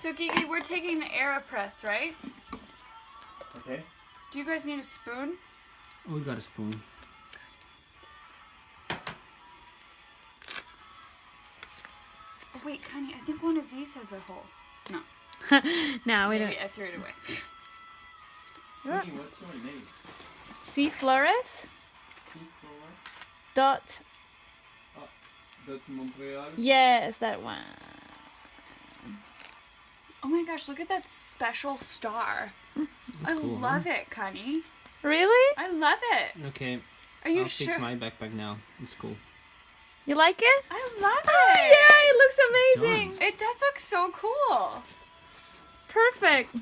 So Gigi, we're taking the AeroPress, right? Okay. Do you guys need a spoon? Oh, we got a spoon. Oh, wait, Connie, I think one of these has a hole. No. No, we Maybe don't. I threw it away. Honey, what's your name? C Flores Flores? dot. Dot Montreal? Yes, that one. Oh my gosh, look at that special star. I cool, love it, Connie. Really? I love it. Okay. Are you I'll sure? fix my backpack now. It's cool. You like it? I love Oh, it. yeah, it looks amazing. It does look so cool. Perfect.